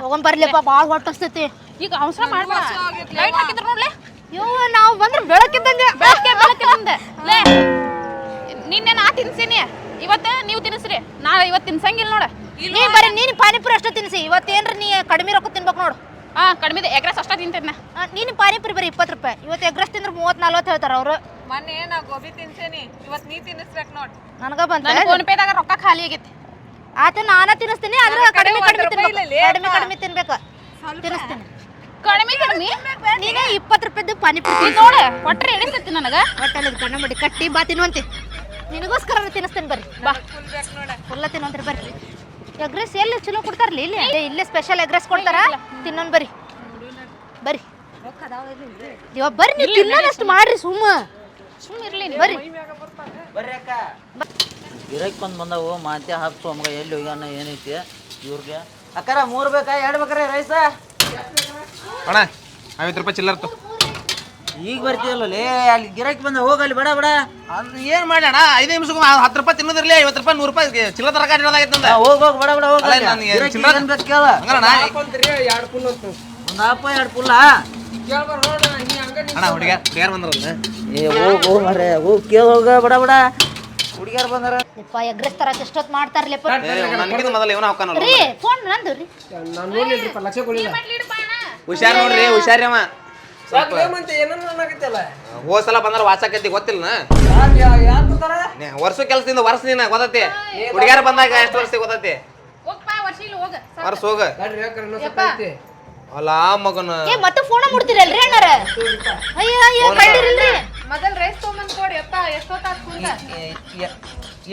ಹೋಗಂ ಬರ್ಲಿಪ್ಪ ಭಾಳ ಹೊಟ್ಟಸ್ತೈತಿ ಈಗ ಅವಸರ ಮಾಡ್ಬೇಡ ಲೈಟ್ ಹಾಕಿದ್ರು ನೋಡ್ಲೆ ಯವ್ವ ನಾವು ಬಂದ್ರೆ ಬೆಳಕಿದ್ದಂಗೆ ಬೆಳಕಿದ್ದಂಗೆ ಲೇ ನಿನ್ನೆ ನಾ ತಿನ್ಸೀನಿ ಇವತ್ತು ನೀವು ತಿನ್ನಿಸ್ರಿ ನಾ ಇವತ್ತು ತಿನ್ಸಂಗಿಲ್ಲ ನೋಡ ನೀ ಬರೀ ನೀನು ಪಾನಿಪುರಿ ಅಷ್ಟ ತಿನ್ಸಿ ಇವತ್ತೇನ್ರ ನೀ ಕಡಿಮೆ ರೊಕ್ಕ ತಿನ್ಬೇಕು ನೋಡು ಕಡಿಮೆ ಎಗ್ರೆಸ್ ಅಷ್ಟ ತಿಂತೇನೆ ನೀನು ಪಾನಿಪುರಿ ಬರೀ 20 ರೂಪಾಯಿ ಇವತ್ತು ಎಗ್ರೆಸ್ ತಿಂದ್ರೆ 30-40 ಹೇಳ್ತಾರ ಅವ್ರು ಮೊನ್ನೆ ನಾ ಗೋಬಿ ತಿನ್ಸೇನಿ ಇವತ್ತು ನೀ ತಿನ್ನಿಸ್ಬೇಕು ನೋಡ್ ನನಗ ಬಂತ ಫೋನ್ ಪೇದಾಗ ರೊಕ್ಕ ಖಾಲಿ ಆಗೈತಿ ಆತ ನಾನ ತಿನ್ನಿಸ್ತೀನಿ ಆದ್ರೆ ಕಡಿಮೆ ತಿನ್ಬೇಕು ತಿನ್ನಿಸ್ತೀನಿ ನೀನೇ 20 ರೂಪಾಯಿದ್ದು ಪಾನಿಪುರಿ ನೋಡ ಒಟ್ಟರೆ ಎಣಿಸ್ತೈತಿ ನನಗ ಒಟ್ಟಲ್ಲಿ ಕಣ್ಣ ಮಾಡಿ ಕಟ್ಟಿ ಬಾ ತಿನ್ನುವಂತೆ ನಿನಗೋಸ್ಕರ ತಿನ್ನಿಸ್ತೇನೆ ಬರ್ರಿ ಬಾ ಫುಲ್ಲ ತಿನ್ನುವಂತ್ರಿ ಬರ್ರಿ ಎಗ್ರೆಸ್ ಎಲ್ಲಿ ಚಲೋ ಕೊಡ್ತಾರಲ್ಲ ಇಲ್ಲೇ ಸ್ಪೆಷಲ್ ಎಗ್ರೆಸ್ ಕೊಡ್ತಾರ ತಿನ್ನೋನ್ ಬರ್ರಿ ಬರ್ರಿ ಇವಾಗ ಬರ್ರಿ ನೀವು ತಿನ್ನೋದಷ್ಟು ಮಾಡ್ರಿ ಸುಮ್ಮನಿರ್ಲಿ ಬರ್ರಿ ಬರ್ರಿ ಅಕ್ಕ ಗಿರಕ್ ಬಂದವು ಮಾತೆ ಹಾಕ್ಸು ಮಗ ಎಲ್ಲಿ ಹೋಗ್ಯಾನ ಏನೈತಿ ಇವ್ರಿಗೆ ಅಕ್ಕಾರ 3 ಬೇಕಾ 2 ಬೇಕಾರೆ ರೈಸ ಅಣ್ಣ 50 ರೂಪಾಯಿ ಚಿಲ್ಲರ್ತು ಈಗ ಬರ್ತೀವಲ್ಲ ಅಲ್ಲಿ ಗಿರಕ್ ಬಂದ ಹೋಗಲ್ಲಿ ಬಡ ಬಡ ಏನ್ ಮಾಡಿ ಅಣ್ಣ 5 ನಿಮಿಷಕ್ಕೆ 10 ರೂಪಾಯಿ ತಿನ್ನೋದಿರ್ಲಿ 50 ರೂಪಾಯಿ 100 ರೂಪಾಯಿ ಚಿಲ್ಲರ್ ತರಕ ಇಡೋದಾಗೈತೆ ನಂದ ಹೋಗ್ ಬಡ ಬಡ ಹೋಗ ಚಿಲ್ಲರ್ ಬೇಕು ಕೇಳ ಹಂಗಣ್ಣ 2 ಪುಲ್ಲ ಅಣ್ಣ ಹುಡುಗ್ಯಾರ ಬಂದ್ರಲ್ಲ ಏ ಹೋಗ್ ಮರೆ ಹೋಗ್ ಕೇಳ ಹೋಗ ಬಡ ಬಡ ಹುಡುಗ್ಯಾರ ಬಂದಾರ ಎಗ್ರೆಸ್ ತರಕ್ ಎಷ್ಟೊತ್ತು ಮಾಡ್ತಾರಲ್ಲಪ್ಪ ನನಗಿಂತ ಮೊದಲು ಇವನ ಹಾಕಾನಲ್ಲ ರೀ ಫೋನ್ ನಂದು ರೀ ಹುಷಾರ್ ನೋಡ್ರಿ ಹುಷಾರಿ ಅವ ಹೋದ್ ಸಲ ಬಂದ್ರ ವಾಚಕೈತಿ ಗೊತ್ತಿಲ್ಲ ವರ್ಷ ಕೆಲ್ಸದಿಂದ ವರ್ಷ ನೀನ ಗೊತ್ತೈತಿ ಹುಡುಗ್ಯಾರ ಬಂದಾಗ ಎಷ್ಟು ವರ್ಷ ಗೊತ್ತೈತಿ ವರ್ಷ ಹೋಗ ಅಲ್ಲ ಮಗನ ಮತ್ತೆ ಫೋನ್ ಮುಡ್ತೀರಲ್ರಿ ಅಣ್ಣಾರ ಅಯ್ಯೋ ಅಯ್ಯೋ ಕಂಡಿರಲ್ರಿ ಮೊದಲ್ ರೈಸ್ ತೊಗೊಂಬಂದ್ ಕೊಡಿ ಅಪ್ಪ ಎಷ್ಟೊತ್ತಾತ್ ಕುಂತ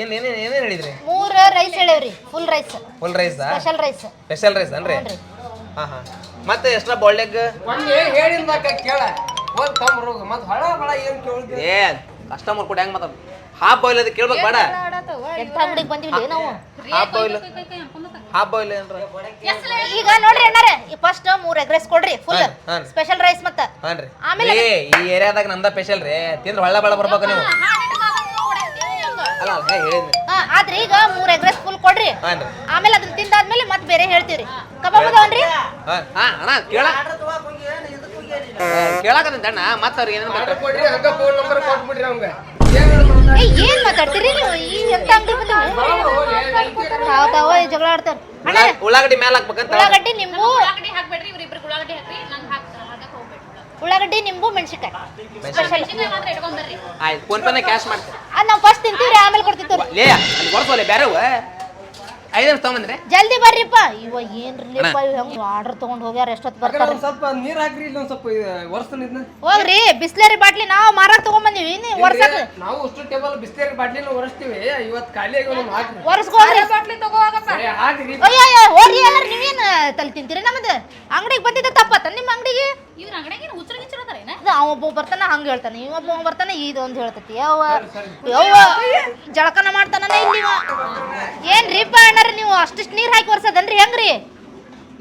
ಏನೇನ್ ಹೇಳಿದ್ರಿ 3 ರೈಸ್ ಹೇಳೇವ್ರಿ full rice special rice special rice ಅನ್ರಿ ಹಾ ಮತ್ತೆ ಎಕ್ಸ್ಟ್ರಾ ಬಾಯ್ಲ್ಡ್ ಕೇಳ ಮತ್ ಹೊಳ ಬಳ ಏನ್ ಕೇಳಿದ್ರಿ ಏ ಕಸ್ಟಮರ್ ಕೂಡ ಹೆಂಗ್ ಮಾತಾಡ ಹಾಫ್ ಬಾಯ್ಲ್ ಅದು ಕೇಳ್ಬೇಕು ಬೇಡ ಎಂತ ಅಂಗಡಿಗೆ ಬಂದಿವಿ ನಾವು ಹಾಫ್ ಬಾಯ್ಲ್ ಏನ್ರ ಈಗ ನೋಡ್ರಿ ಅಣ್ಣಾರ ಫಸ್ಟ್ 3 ಎಗ್ ರೈಸ್ ಕೊಡ್ರಿ ಫುಲ್ ಸ್ಪೆಷಲ್ ರೈಸ್ ಮತ್ತ ಹಾನ್ರಿ ಆಮೇಲೆ ಈ ಏರಿಯಾದಾಗ ನಮ್ದ ಸ್ಪೆಷಲ್ ರೀ ತಿಂದ್ರ ಹೊಳ್ಳ ಬಳ ಬರ್ಬೇಕು ನೀವು ಅಲ್ಲ ಹೇಳಿದ್ರಿ ಆದ್ರೆ ಈಗ 3 ಎಗ್ ರೈಸ್ ಫುಲ್ ಕೊಡ್ರಿ ಹಾನ್ರಿ ಆಮೇಲೆ ಅದನ್ನ ತಿಂದಾದ್ಮೇಲೆ ಮತ್ತೆ ಬೇರೆ ಹೇಳ್ತೀವ್ರಿ ಕಬಾಬ್ ಅದಾವನ್ರಿ ಅಣ್ಣ ಕೇಳಾಕತ್ತಂತ ಅಣ್ಣ ಮತ್ತೆ ಅವ್ರಿಗೆ ಏನೇನು ಕೊಡ್ರಿ ಹಂಗ ಫೋನ್ ನಂಬರ್ ಕೊಟ್ಬಿಡ್ರಿ ಅವಂಗ ಏನ್ ಮಾತಾಡ್ತೀರಿ ನೀವು ಈ ಎಂತ ಅಂಗಡಿ ಬಂದಿವಿ ಜಗಳ ಆಡ್ತಾರ ಉಳ್ಳಾಗಡ್ಡಿ ಮ್ಯಾಲ ಹಾಕ್ಬೇಕಂತ ಉಳ್ಳಾಗಡ್ಡಿ ನಿಂಬು ಹಾಕ್ಬೇಡ್ರಿ ಇವ್ರಿಬ್ರು ಉಳ್ಳಾಗಡ್ಡಿ ಹಾಕ್ರಿ ನಂಗೆ ಹಾಕಕ್ ಹೋಗ್ಬೇಡ್ರಿ ಉಳ್ಳಾಗಡ್ಡಿ ನಿಂಬು ಮೆಣಸಿನಕಾಯಿ ಸ್ಪೆಷಲ್ ಇಟ್ಕೊಂಡ್ಬರ್ರಿ ಆಯ್ತು ಫೋನ್ ಪೇನೆ ಕ್ಯಾಶ್ ಮಾಡ್ತೀನಿ ಅದ್ ನಾವು ಫಸ್ಟ್ ತಿಂತೀವ್ರಿ ಆಮೇಲೆ ಕೊಡ್ತಿತ್ತು ಲೇ ಅಲ್ಲಿ ಕೊಡ್ಸೋಲೆ ಬೇರೆ 5 ನಿಮಿಷ ತಗೊಂಬಂದ್ರೆ ಜಲ್ದಿ ಬರ್ರಿಪ್ಪ ಇವ ಏನ್ರಿಪ್ಪ ಹೆಂಗ್ ಆರ್ಡರ್ ತಗೊಂಡ್ ಹೋಗ್ಯಾರ ಎಷ್ಟೊತ್ತು ಬರ್ತಾರ ಒಂದ್ ಸ್ವಲ್ಪ ನೀರ್ ಹಾಕ್ರಿ ಇಲ್ಲ ಒಂದ್ ಸ್ವಲ್ಪ ವರ್ಷ ಹೋಗ್ರಿ ಬಿಸ್ಲೇರಿ ಬಾಟ್ಲಿ ನಾವು ಮಾರಾಕ್ ತಗೊಂಡ್ ಬಂದಿವಿ ವರ್ಷಕ್ಕೆ ನಾವು ಅಷ್ಟು ಟೇಬಲ್ ಬಿಸ್ಲೇರಿ ಬಾಟ್ಲಿನ ಒರೆಸ್ತೀವಿ ಇವತ್ತು ಖಾಲಿ ಆಗಿ ಒಂದು ಹಾಕ್ರಿ ವರ್ಷಗೋಗ್ರಿ ಬಾಟ್ಲಿ ತಗೋ ಹೋಗಪ್ಪ ಹಾಕ್ರಿ ಅಯ್ಯೋ ಹೋಗ್ರಿ ಎಲ್ಲಾರ ನೀವೇನ್ ತಲೆ ತಿಂತೀರಿ ನಮ್ದು ಅಂಗಡಿಗೆ ಬಂದಿದ್ದ ತಪ್ಪತ್ತ ನಿಮ್ಮ ಅಂಗಡಿಗೆ ಇವ್ರ ಅಂಗಡಿಗೆ ಹುಚ್ಚರ ಗಿಚ್ಚರದಾರೇನ ಅವ ಒಬ್ಬ ಬರ್ತಾನ ಹಂಗ ಹೇಳ್ತಾನೆ ಇವೊಬ್ಬ ಬರ್ತಾನೆ ಇದೊಂದು ಹೇಳ್ತತಿ ಯವ್ವ ಜಳಕನ ಮಾಡ್ತಾನ ಇಲ್ಲಿ ಏನ್ರಿಪ್ಪ ಅಣ್ಣಾರ ನೀವು ಅಷ್ಟಿಷ್ಟು ನೀರ್ ಹಾಕಿ ಒರ್ಸದನ್ರಿ ಹೆಂಗ್ರಿ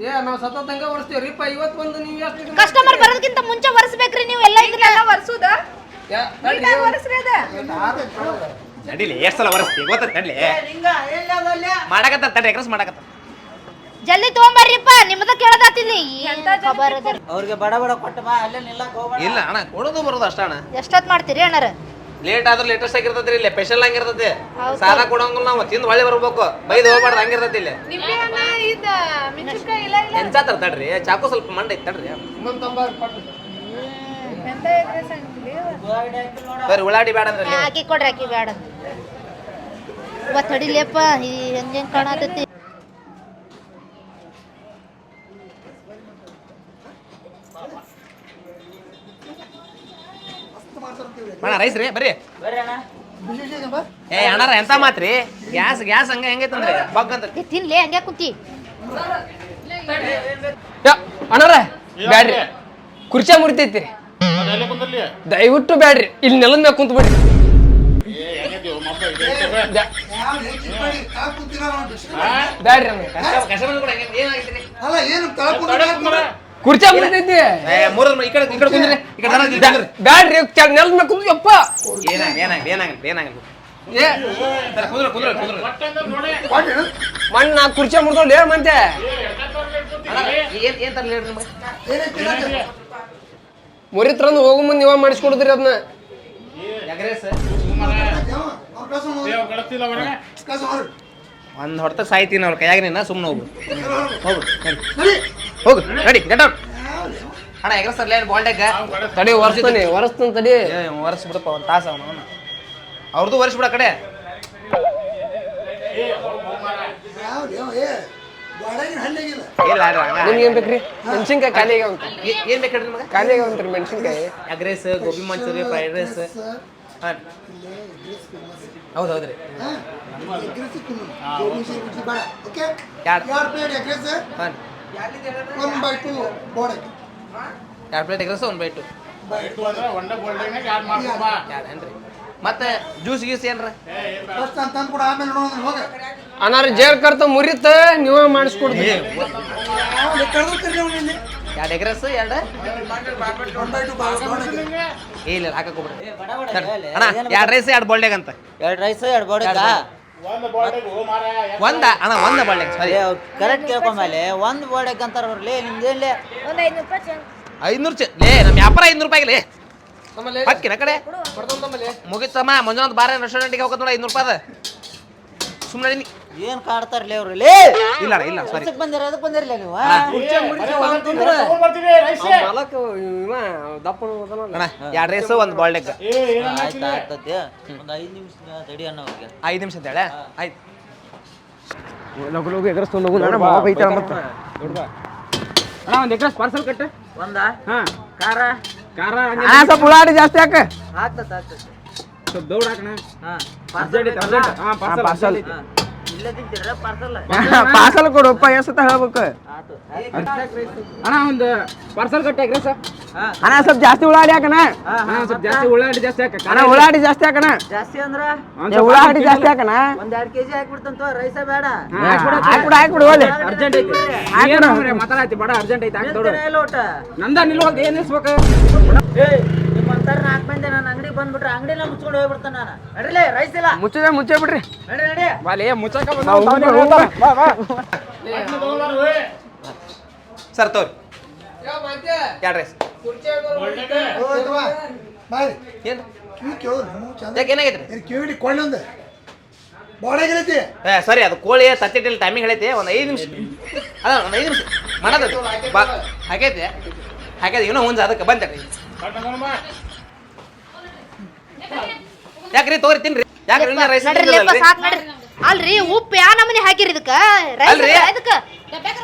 ಏ ನಾವು ಸತತಂಗ ಒರೆಸ್ತೀವ್ರಿಪ್ಪ ಇವತ್ತು ಬಂದು ನೀವು ಎಷ್ಟು ಕಸ್ಟಮರ್ ಬರೋದಕ್ಕಿಂತ ಮುಂಚೆ ಒರೆಸ್ಬೇಕ್ರಿ ನೀವು ಎಲ್ಲ ಇದ್ರಲ್ಲ ವರ್ಸುದ ವರ್ಸ್ರಿ ಅದ ನಡಿಲಿ ಎಷ್ಟು ಸಲ ಒರೆಸ್ತೀವಿ ಗೊತ್ತ ತಡ್ಲಿ ಮಾಡಕತ್ತ ತಡ್ರಿ ಎಕ್ರೆಸ್ ಮಾಡಕತ್ತ ಜಲ್ದಿ ತಗೊಂಬರ್ರಿಪ್ಪ ನಿಮ್ಮದ ಕೇಳದಾತಿಲ್ಲಿ ಅವ್ರಿಗೆ ಬಡ ಬಡ ಕೊಟ್ಟ ಬಾ ಅಲ್ಲೇ ನಿಲ್ಲಕ್ ಹೋಗ್ಬೇಡ ಇಲ್ಲ ಅಣ್ಣ ಕೊಡೋದು ಬರೋದು ಅಷ್ಟ ಅಣ್ಣ ಎಷ್ಟೊತ್ ಮಾಡ್ತೀರಿ ಅಣ್ಣಾರ ಲೇಟ್ ಆದ್ರೆ ಲೇಟೆಸ್ಟ್ ಆಗಿರ್ತದ್ರಿ ಇಲ್ಲಿ ಸ್ಪೆಷಲ್ ಹಂಗಿರ್ತೈತಿ ಸಾಲ ಕೊಡಂಗಿಲ್ಲ ನಾವು ತಿಂದು ಹೊಳ್ಳಿ ಬರ್ಬೇಕು ಬೈದು ಹೋಗ್ಬಾರ್ದು ಹಂಗಿರ್ತೈತಿ ಇಲ್ಲಿ ನಿಂಬೆ ಹಣ್ಣ ಇದ ಮೆಣಸಿನಕಾಯಿ ಇಲ್ಲ ಇಲ್ಲ ಎಂಚಾತರ ತಡ್ರಿ ಚಾಕು ಸ್ವಲ್ಪ ಮಂಡ ಐತಿ ತಡ್ರಿ ಇನ್ನೊಂದು ತಂಬಾರ ಪಟ್ಟು ಎಂತ ಎಗ್ರೆಸ್ ಅಂತೀವಿ ಬರ್ರಿ ಉಳ್ಳಾಡಿ ಬೇಡ ಅಂದ್ರೆ ಹಾಕಿ ಕೊಡ್ರಿ ಹಾಕಿ ಬೇಡ ಇವತ್ತು ತಡಿಲೇಪ್ಪ ಈ ಹೆಂಗ್ ಕಾಣತೈತಿ ಅಣ್ಣ ರೈಸ್ ರೀ ಬರ್ರಿ ಏ ಅಣ್ಣಾರ ಎಂತ ಮಾತ್ರಿ ಗ್ಯಾಸ್ ಹಂಗ ಹೆಂಗೈತಂದ್ರಿ ಬಗ್ ಅಂತ ತಿನ್ಲೇ ಹಂಗೆ ಕುಂತಿ ಅಣ್ಣಾರ ಬ್ಯಾಡ್ರಿ ಕುರ್ಚಿ ಮುರಿತೈತಿರಿ ದಯವಿಟ್ಟು ಬ್ಯಾಡ್ರಿ ಇಲ್ಲಿ ನೆಲದ ಮ್ಯಾಗ ಕುಂತ ಬಿಡ್ರಿ ಬ್ಯಾಡ್ರಿ ಕುರ್ಚಿ ಮುರಿತೈತಿ ಬ್ಯಾಡ್ರಿ ನೆಲದ ಮ್ಯಾಗ ಕುಂತ ಯಪ್ಪ ಮಣ್ಣ ಕುರ್ಚಿ ಮುರಿದೋಲ್ ಮಂತೆ ಏನ್ ತರ್ಲಿ ಹೇಳ್ರಿ ನಿಮ್ಗೆ ಮುರಿತ್ರಂದು ಹೋಗೋ ಮುಂದೆ ನೀವ ಮಾಡಿಸ್ಕೊಡುದ್ರಿ ಅದನ್ನ ಎಗ್ರೆಸ್ ಒಂದ್ ಹೊಡ್ತ ಸಾಯ್ತೀನಿ ಅವ್ರ ಕೈಯಾಗ ನಿನ್ನ ಸುಮ್ಮನೆ ಹೋಗು ನಡಿ ಗೆಟ್ ಔಟ್ ಅಣ್ಣ ಎಗ್ರೆಸ್ ತರ್ಲಿ ಬಾಲ್ಡೆಗ್ ತಡಿ ಒರೆಸ್ತಾನೆ ತಡಿ ವರ್ಷ ಬಿಡಪ್ಪ ಒಂದು ತಾಸ ಅವನು ಅವ್ರದ್ದು ವರ್ಷ ಬಿಡ ಕಡೆ ಇಲ್ಲ ನಿಮ್ಗೆ ಏನ್ ಬೇಕ್ರಿ ಮೆಣಸಿನ್ಕಾಯಿ ಖಾಲಿ ಆಗ್ಯಾವಂತ ಏನ್ ಬೇಕು ಹೇಳ್ರಿ ನಿಮಗೆ ಖಾಲಿ ಆಗ್ಯಾವಂತ್ರಿ ಮೆಣಸಿನ್ಕಾಯಿ egg rice gobi Manchurian fried rice ಹಾಂ ಹೌದು ಹೌದ್ರಿ ಹಾಂ 2 ಪ್ಲೇಟ್ ಎಗ್ ರೈಸ್ 1/2 ಏನ್ರಿ ಮತ್ತೆ ಜ್ಯೂಸ್ ಗೀಸ್ ಏನ್ರ ಅನಾರ ಜೇಲ್ ಕರ್ತ ಮುರಿತ ನೀವ ಮಾಡಿಸ್ಕೊಡ್ತೀವಿ 2 ಎಗ್ ರೈಸ್ 2 ಇಲ್ಲ ಹಾಕಕ್ ಹೋಗ್ಬಿಡ್ರಿ ಅಣ್ಣ 2 ರೈಸ್ 2 ಬಾಲ್ಡೆಗ್ ಅಂತ 2 ರೈಸ್ 2 ಬೋಡೆಗ ಒಂದ ಅಣ್ಣ ಒಂದ ಬಾಲ್ಡೆಗ್ ಸರಿ ಕರೆಕ್ಟ್ ಕೇಳ್ಕೊಂಬಲೆ ಒಂದು ಬೋಡೆಗ್ ಅಂತಾರ ಬರ್ಲಿ ನಿಮ್ದೇನ್ಲಿ 500 ಲೇ ನಮ್ಮ ವ್ಯಾಪಾರ 500 ರೂಪಾಯಿಗೆ ಹಕ್ಕಿನ ಕಡೆ ಮುಗಿತಮ್ಮ ಮಂಜುನಾಥ್ ಬಾರ ರೆಸ್ಟೋರೆಂಟ್ಗೆ ಹೋಗೋದು ನೋಡಿ 500 ರೂಪಾಯಿ ಸುಮ್ಮನೆ ಏನ್ ಕಾಡ್ತಾರಲಿ ಅವ್ರು ಇಲ್ಲ ಇಲ್ಲ ಸಾರಿ ಬಂದಿರ ಅದಕ್ಕೆ ಬಂದಿರಲ್ಲ ನೀವು ಮಾಲಕ್ ಇವ ದಪ್ಪನ ಅಣ್ಣ 2 ರೈಸ್ 1 ಬಾಲ್ಡೆಗ್ ಆಯ್ತು ಆಗ್ತತಿ ಒಂದು 5 ನಿಮಿಷ ತಡಿ ಅಣ್ಣ ಅವ್ರಿಗೆ 5 ನಿಮಿಷ ಅಂತ ಹೇಳ ಆಯ್ತು ಲಗು ಲಗು ಎಗ್ರೆಸ್ ತೊಗೊಂಡು ಹೋಗು ನಾನು ಮಾವ ಬೈತಾಳ ಮತ್ತೆ ಅಣ್ಣ ಒಂದು ಎಗ್ರೆಸ್ ಪಾರ್ಸಲ್ ಕಟ್ಟ ಒಂದ ಹಾ ಖಾರ ಖಾರ ಸ್ವಲ್ಪ ಉಳ್ಳಾಗಡ್ಡಿ ಜಾಸ್ತಿ ಹಾಕ ಆಗ್ತತಿ ಸ್ವಲ್ಪ ದೌಡ್ ಹಾಕಣ ಹಾ ಹಾ ಪಾರ್ಸಲ್ ಇಲ್ಲೇ ತಿಂತೀರ ಪಾರ್ಸಲ್ ಪಾರ್ಸಲ್ ಕೊಡಪ್ಪ ಎಷ್ಟಂತ ಹೇಳ್ಬೇಕು ಆತು ಅಣ್ಣ ಒಂದು ಪಾರ್ಸಲ್ ಕಟ್ಟ ಎಗ್ರೆಸ್ ಅಣ್ಣ ಸ್ವಲ್ಪ ಜಾಸ್ತಿ ಉಳ್ಳಾಗಡ್ಡಿ ಹಾಕಣ ಹಾ ಸ್ವಲ್ಪ ಜಾಸ್ತಿ ಉಳ್ಳಾಗಡ್ಡಿ ಜಾಸ್ತಿ ಹಾಕ ಅಣ್ಣ ಉಳ್ಳಾಗಡ್ಡಿ ಜಾಸ್ತಿ ಹಾಕಣ ಜಾಸ್ತಿ ಅಂದ್ರ ಉಳ್ಳಾಗಡ್ಡಿ ಜಾಸ್ತಿ ಹಾಕಣ ಒಂದ್ 2 ಕೆಜಿ ಹಾಕ್ಬಿಡ್ತಂತ ರೈಸ ಬೇಡ ಹಾಕ್ಬಿಡು ಹೋಗ್ಲಿ ಅರ್ಜೆಂಟ್ ಐತಿ ಮಾತಾಡತ್ತಿ ಬೇಡ ಅರ್ಜೆಂಟ್ ಐತಿ ಹಾಕಿ ದೌಡು ಇಲ್ಲ ಒಟ್ಟ ನಂದ ನಿಲ್ವಲ್ದು ಏನ್ ಇಸ್ಬೇಕು ನಿಮ್ಮಂತಾರ 4 ಮಂದಿ ನನ್ನ ಅಂಗಡಿಗೆ ಬಂದ್ಬಿಟ್ರೆ ಅಂಗಡಿನ ಮುಚ್ಕೊಂಡು ಹೋಗ್ಬಿಡ್ತಾನೆ ನಾನು ನಡಿಲೇ ರೈಸ್ ಇಲ್ಲ ಮುಚ್ಚೆ ಬಿಡ್ರಿ ನಡಿ ನಡಿ ಬಾಲೆ ಮುಚ್ಚಕ ಸರ್ ತೋರಿ 2 ರೈಸ್ ಏನು ಯಾಕೆ ಏನಾಗೈತ್ರಿ ಸರಿ ಅದು ಕೋಳಿ ತತ್ತಿಟ್ಟಿಲ್ಲ ಟೈಮಿಂಗ್ ಹೇಳೈತಿ ಒಂದು 5 ನಿಮಿಷ ಅದ ಒಂದು 5 ನಿಮಿಷ ಮಾಡೋದು ಹಾಕೈತಿ ಏನೋ ಒಂದು ಅದಕ್ಕೆ ಬಂದ್ರಿ ಯಾಕ್ರಿ ತೋರಿ ತಿನ್ರಿ ಯಾಕ್ರಿ ರೈಸ್ ನಡ್ರಿಲೇಪ್ಪ ಸಾಕ್ ನಡ್ರಿ ಅಲ್ರಿ ಉಪ್ಪು ಯಾ ನಮನಿ ಹಾಕಿರಿ ಇದಕ್ಕ ರೈಸ್ ಅಲ್ರಿ. ಇದಕ್ಕ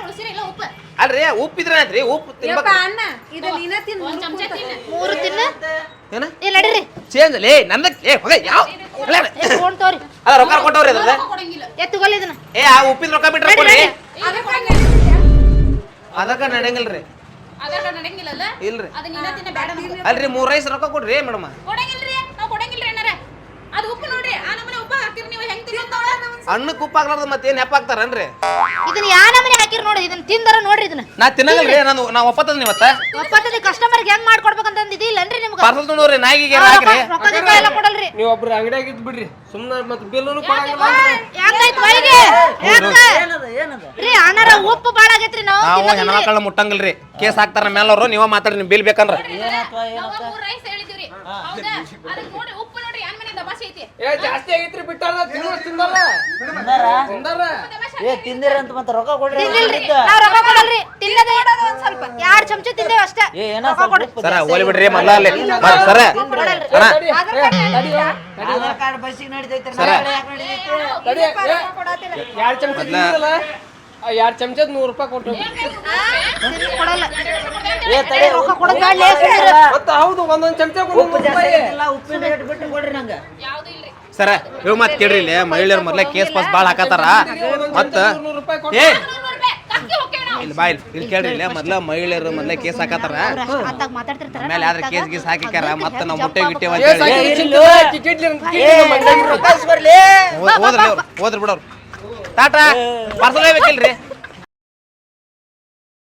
ಉಳಿಸಿರ ಉಪ್ಪು ಅಲ್ರಿ ಉಪ್ಪಿದ್ರೆ ಆಯ್ತ್ರಿ ಉಪ್ಪು ತಿನ್ಬೇಕು ಒಂದ್ ಚಮಚ ತಿನ್ನು 3 ತಿನ್ನ ಏನ ಇಲ್ಲ ನಡ್ರಿ ಚೇಂಜ್ ಲೇ ನಂದಕ್ಕೆ ಹೋಗ ಯಾವ ಫೋನ್ ತೋರಿ ಅದ ರೊಕ್ಕ ಕೊಟ್ಟವ್ರಿ ಅದ್ರದ ಕೊಡಂಗಿಲ್ಲ ಎತ್ತುಗೊಲ್ಲ ಇದನ್ನ ಆ ಉಪ್ಪಿನ ರೊಕ್ಕ ಬಿಟ್ರೆ ಕೊಡ್ರಿ ಅದಕ್ಕ ನಡೆಯಂಗಿಲ್ರಿ ಆಧಾರ್ ಕಾರ್ಡ್ ನಡೆಯಂಗಿಲ್ಲಲ್ಲ ಇಲ್ರಿ ಅದು ನೀನ ತಿನ್ನ ಬೇಡ ನಮ್ಗೆ. ಅಲ್ರಿ 3 ರೈಸ್ ರೊಕ್ಕ ಕೊಡ್ರಿ ಮೇಡಮ್ ಕೊಡಂಗಿಲ್ರಿ ನಾವು ಕೊಡಂಗಿಲ್ರಿ ಏನಾರ ಅದು ಉಪ್ಪು ನೋಡ್ರಿ ಆ ನಮ್ಮನೆ ಉಪ್ಪು ಹಾಕ್ತಿರಿ ನೀವು ಹೆಂಗ್ ತಿನ್ನೋದು ಹಣ್ಣಕ್ಕೆ ಉಪ್ಪು ಹಾಕ್ಲಾರ್ದ ಮತ್ತೇನ್ ಹೆಪ್ಪ ಹಾಕ್ತಾರನ್ರಿ ಇದನ್ನ ಯಾ ನಮನಿ ಹಾಕಿರಿ ನೋಡಿ ಇದನ್ನ ತಿಂದರ ನೋಡ್ರಿ ಇದನ್ನ ನಾ ತಿನ್ನಂಗಿಲ್ರಿ ನಾ ಒಪ್ಪತ್ತದ ಇವತ್ತ ಒಪ್ಪತ್ತದ ಕಸ್ಟಮರ್ಗೆ ಹೆಂಗ್ ಮಾಡ್ಕೊಡ್ಬೇಕಂತ ಇದಿಲ್ಲನ್ರಿ ನಿಮ್ಗೆ ಪಾರ್ಸಲ್ ತೊಗೊಂಡ್ರಿ ನಾಯಿಗೆ ಹಾಕ್ರಿ ರೊಕ್ಕ ಗಿಕ್ಕ ಎಲ್ಲ ಕೊಡಲ್ರಿ ನೀವು ಒಬ್ರು ಅಂಗಡಿಯಾಗ ಇದ್ ಬಿಡ್ರಿ ಸುಮ್ಮನೆ ಮತ್ತೆ ಬಿಲ್ಲೂ ಕೊಡಂಗಿಲ್ಲ ಯಾಕಾಯ್ತು ಒಳಗೆ ಏನದ ರೀ ಅಣ್ಣಾರ ಉಪ್ಪು ಬಾಳ ಆಗೈತ್ರಿ ನಾವು ನಾವು ಹೆಣ್ಮಕ್ಳ ಮುಟ್ಟಂಗಿಲ್ರಿ ಕೇಸ್ ಹಾಕ್ತಾರ ಮೇಲವ್ರು ನೀವ ಮಾತಾಡ್ರಿ ನಿಮ್ ಬಿಲ್ ಬೇಕಂದ್ರ ನಾವು 3 ರೈಸ್ ಹೇಳಿದ್ವಿ ಹೌದಾ ಅದಕ್ಕೆ ನೋಡಿ ಉಪ್ಪು ನೋಡ್ರಿ ಯಾನ್ ಮನೆ ದಬಾಸಿ ಐತಿ ಜಾಸ್ತಿ ಆಗೈತ್ರಿ ಬಿಟ್ಟಾರ ತಿಂದಾರ ತಿಂದಿರ ಅಂತ ಮತ್ತೆ ರೊಕ್ಕ ಕೊಡ್ರಿ ನಾವ್ ರೊಕ್ಕ ಕೊಡಲ್ರಿ ತಿನ್ನದೇ ಒಂದ್ ಸ್ವಲ್ಪ 2 ಚಮಚ ತಿಂದೇವ್ ಅಷ್ಟೇ ಸರ ಓಲಿ ಬಿಡ್ರಿ ಮಲ್ಲ ಅಲ್ಲಿ ಸರ ಆಧಾರ್ ಕಾರ್ಡ್ ಬಸ್ಸಿಗೆ ನಡಿತೈತ್ರಿ ಸರ. 2 ಚಮಚ ತಿಂದಿರಲ್ಲ 2 ಚಮಚದ 100 ರೂಪಾಯಿ ಕೊಟ್ಟು ಕೊಡಲ್ಲ ತಡಿ ರೊಕ್ಕ ಕೊಡೋದ್ ಬ್ಯಾಡ್ಲೇ, ಮತ್ತೆ ಹೌದು ಒಂದೊಂದ್ ಚಮಚ ಉಪ್ಪು ಜಾಸ್ತಿ ಆಗಿಲ್ಲ, ಉಪ್ಪಿನ ರೇಟ್ ಬಿಟ್ಟು ಕೊಡ್ರಿ ನಂಗೆ ಯಾವ್ದು ಇಲ್ರಿ ಸರ ಇವ್ ಮತ್ ಕೇಳ್ರಿ ಇಲ್ಲಿ ಮಹಿಳೆಯರು ಮೊದ್ಲೇ ಕೇಸ್ ಪಾಸ್ ಬಾಳ ಹಾಕತಾರ ಮತ್ತ 100 ರೂಪಾಯಿ ಕೊಟ್ಟು ಏ 100 ರೂಪಾಯಿ ಕಕ್ಕಿ ಹೋಗ್ತೇವೆ ನಾವು ಇಲ್ಲಿ ಬಾ ಇಲ್ಲಿ ಕೇಳ್ರಿ ಇಲ್ಲಿ ಮೊದ್ಲ ಮಹಿಳೆಯರು ಮೊದ್ಲೇ ಕೇಸ್ ಹಾಕತಾರ ಅತ್ತಾಗ ಮಾತಾಡ್ತಿರ್ತಾರ ಆಮೇಲೆ ಯಾವ್ದ್ರ ಕೇಸ್ ಗೀಸ್ ಹಾಕಿಕ್ಯಾರ ಮತ್ತ ನಾವು ಮುಟ್ಟೆ ಗಿಟ್ಟೆ ರೊಕ್ಕ ಇಸ್ಕೊಡ್ಲಿ. ಹೋದ್ರಿ ಬಿಡವ್ರು ಟಾಟಾ ಪಾರ್ಸಲ್ ಬೇಕಿಲ್ರಿ